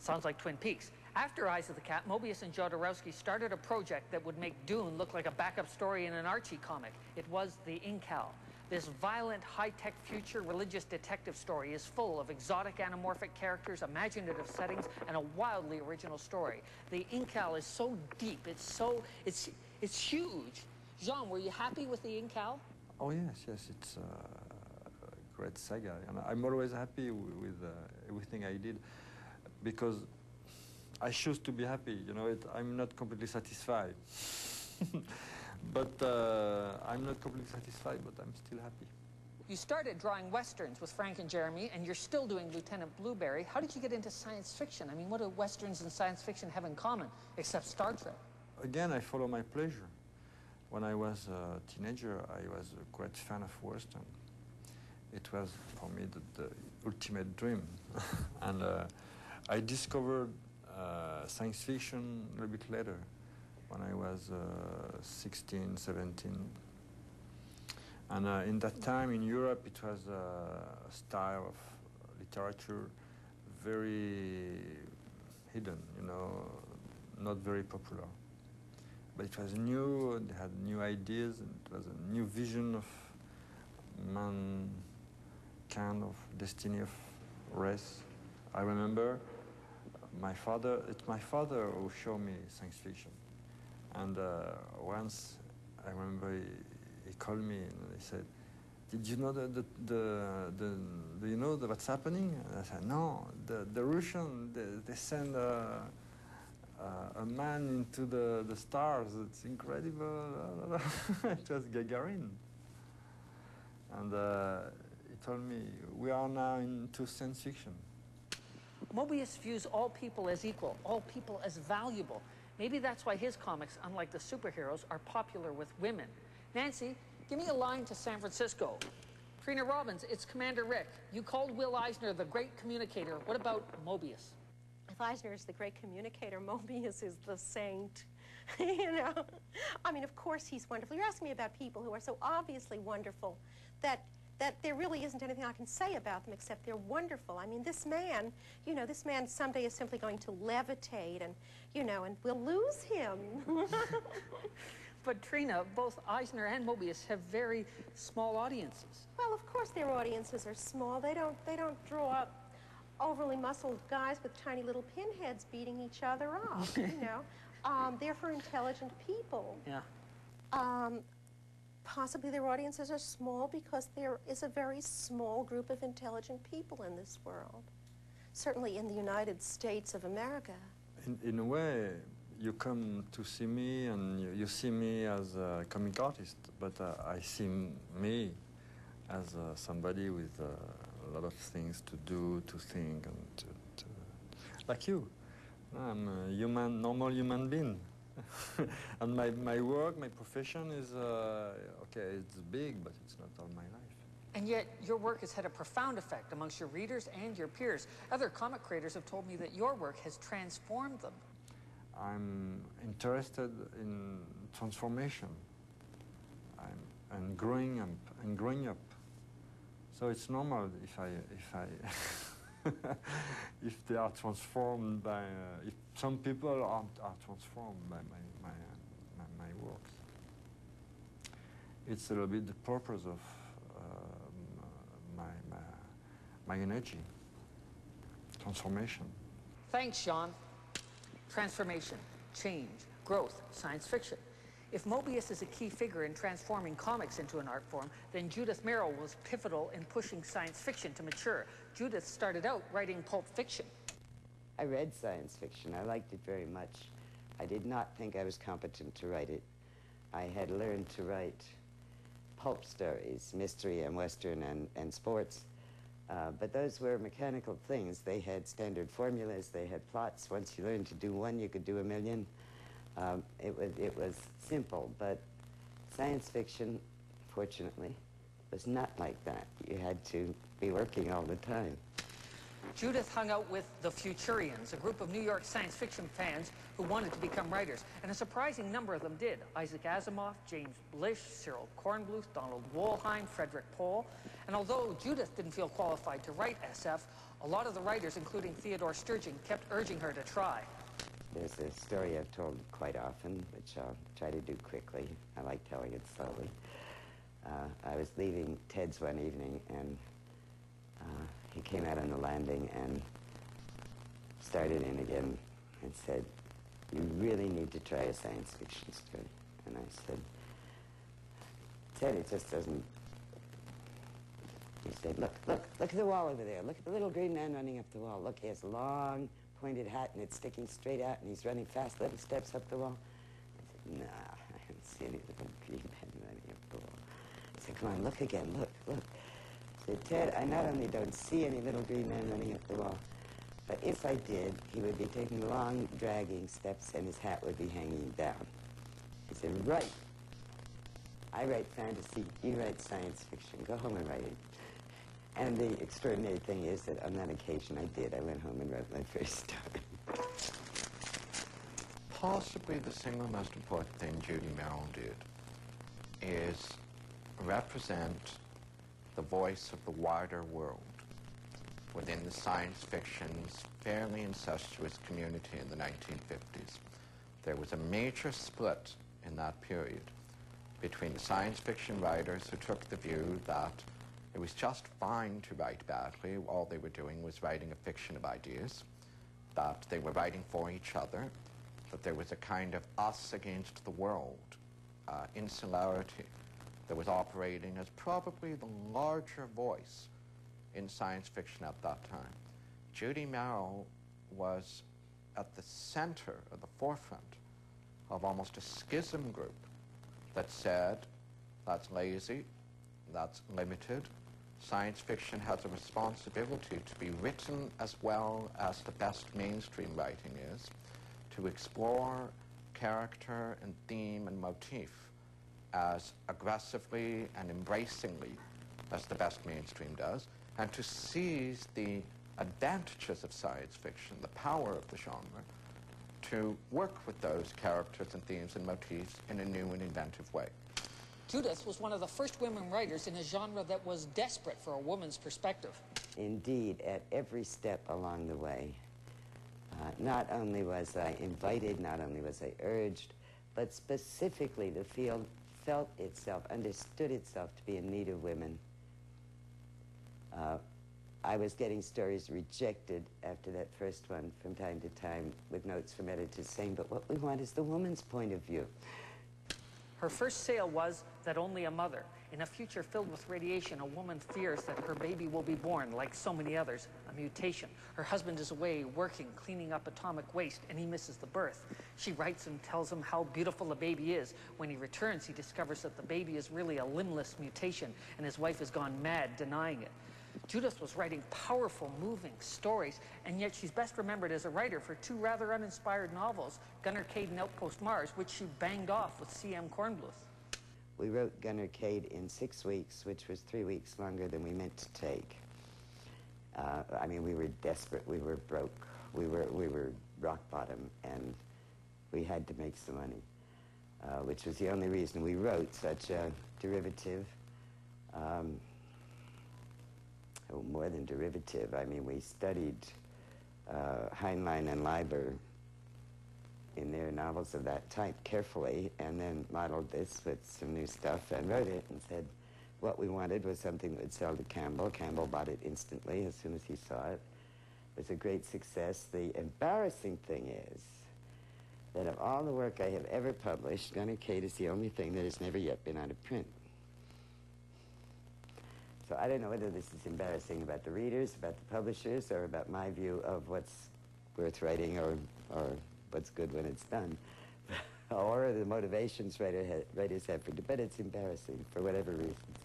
Sounds like Twin Peaks. After Eyes of the Cat, Moebius and Jodorowsky started a project that would make Dune look like a backup story in an Archie comic. It was the Incal. This violent, high-tech future religious detective story is full of exotic anamorphic characters, imaginative settings, and a wildly original story. The Incal is so deep, it's huge. Jean, were you happy with the Incal? Oh yes, it's a great saga. And I'm always happy with everything I did, because I choose to be happy. You know, I'm not completely satisfied. But I'm not completely satisfied, but I'm still happy. You started drawing Westerns with Frank and Jeremy, and you're still doing Lieutenant Blueberry. How did you get into science fiction? I mean, what do Westerns and science fiction have in common, except Star Trek? Again, I follow my pleasure. When I was a teenager, I was a great fan of Western. It was, for me, the ultimate dream. And I discovered science fiction a little bit later, when I was 16, 17. And in that time in Europe, it was a style of literature very hidden, you know, not very popular. But it was new, they had new ideas, and it was a new vision of mankind, of destiny of race. I remember it's my father who showed me science fiction. And once, I remember he called me and he said, "Did you know do you know what's happening?" And I said, "No, the Russian, they send a man into the stars. It's incredible." It was Gagarin. And he told me, "We are now into science fiction." Moebius views all people as equal, all people as valuable. Maybe that's why his comics, unlike the superheroes, are popular with women. Nancy, give me a line to San Francisco. Trina Robbins, it's Commander Rick. You called Will Eisner the great communicator. What about Moebius? If Eisner is the great communicator, Moebius is the saint. You know? I mean, of course he's wonderful. You're asking me about people who are so obviously wonderful that there really isn't anything I can say about them except they're wonderful. I mean, this man, you know, this man someday is simply going to levitate and, you know, and we'll lose him. But Trina, both Eisner and Moebius have very small audiences. Well, of course their audiences are small. They don't draw up overly muscled guys with tiny little pinheads beating each other up, you know. They're for intelligent people. Yeah. Possibly their audiences are small because there is a very small group of intelligent people in this world. Certainly in the United States of America. In a way, you come to see me and you see me as a comic artist, but I see me as somebody with a lot of things to do, to think, and like you. I'm a normal human being. And my work, my profession is, okay, it's big, but it's not all my life. And yet, your work has had a profound effect amongst your readers and your peers. Other comic creators have told me that your work has transformed them. I'm interested in transformation and growing up. So it's normal if if they are transformed by, if some people are transformed by my works. It's a little bit the purpose of my energy, transformation. Thanks, Sean. Transformation, change, growth, science fiction. If Moebius is a key figure in transforming comics into an art form, then Judith Merril was pivotal in pushing science fiction to mature. Judith started out writing pulp fiction. I read science fiction. I liked it very much. I did not think I was competent to write it. I had learned to write pulp stories, mystery and Western and sports. But those were mechanical things. They had standard formulas, they had plots. Once you learned to do one, you could do a million. It was simple, but science fiction, fortunately, was not like that. You had to be working all the time. Judith hung out with the Futurians, a group of New York science fiction fans who wanted to become writers, and a surprising number of them did. Isaac Asimov, James Blish, Cyril Kornbluth, Donald Wollheim, Frederick Pohl. And although Judith didn't feel qualified to write SF, a lot of the writers, including Theodore Sturgeon, kept urging her to try. There's a story I've told quite often, which I'll try to do quickly. I like telling it slowly. I was leaving Ted's one evening, and he came out on the landing and started in again and said, "You really need to try a science fiction story." And I said, "Ted, it just doesn't..." He said, look at the wall over there. Look at the little green man running up the wall. Look, he has a long, pointed hat, and it's sticking straight out, and he's running fast little steps up the wall." I said, "Nah, I haven't seen any little green men running up the wall." He said, "Come on, look again, look." I said, "Ted, I not only don't see any little green men running up the wall, but if I did, he would be taking long, dragging steps, and his hat would be hanging down." He said, "Right. I write fantasy, you write science fiction. Go home and write it." And the extraordinary thing is that on that occasion I did. I went home and wrote my first story. Possibly the single most important thing Judy Merril did is represent the voice of the wider world within the science fiction's fairly incestuous community in the 1950s. There was a major split in that period between the science fiction writers who took the view that it was just fine to write badly. All they were doing was writing a fiction of ideas, that they were writing for each other, that there was a kind of us against the world insularity that was operating as probably the larger voice in science fiction at that time. Judy Merril was at the center, at the forefront of almost a schism group that said, that's lazy, that's limited. Science fiction has a responsibility to be written as well as the best mainstream writing is, to explore character and theme and motif as aggressively and embracingly as the best mainstream does, and to seize the advantages of science fiction, the power of the genre, to work with those characters and themes and motifs in a new and inventive way. Judith was one of the first women writers in a genre that was desperate for a woman's perspective. Indeed, at every step along the way, not only was I invited, not only was I urged, but specifically the field felt itself, understood itself to be in need of women. I was getting stories rejected after that first one from time to time with notes from editors saying, "But what we want is the woman's point of view." Her first sale was That Only a Mother. In a future filled with radiation, a woman fears that her baby will be born, like so many others, a mutation. Her husband is away working, cleaning up atomic waste, and he misses the birth. She writes and tells him how beautiful the baby is. When he returns, he discovers that the baby is really a limbless mutation, and his wife has gone mad denying it. Judith was writing powerful, moving stories, and yet she's best remembered as a writer for two rather uninspired novels, Gunner Cade and Outpost Mars, which she banged off with C.M. Kornbluth. We wrote Gunner Cade in 6 weeks, which was 3 weeks longer than we meant to take. I mean, we were desperate, we were broke, we were rock bottom, and we had to make some money, which was the only reason we wrote such a derivative, more than derivative. I mean, we studied Heinlein and Leiber in their novels of that type carefully, and then modeled this with some new stuff and wrote it and said what we wanted was something that would sell to Campbell. Campbell bought it instantly as soon as he saw it. It was a great success. The embarrassing thing is that of all the work I have ever published, Gunner Cade is the only thing that has never yet been out of print. So I don't know whether this is embarrassing about the readers, about the publishers, or about my view of what's worth writing or what's good when it's done, or the motivations writers have for it, but it's embarrassing for whatever reason.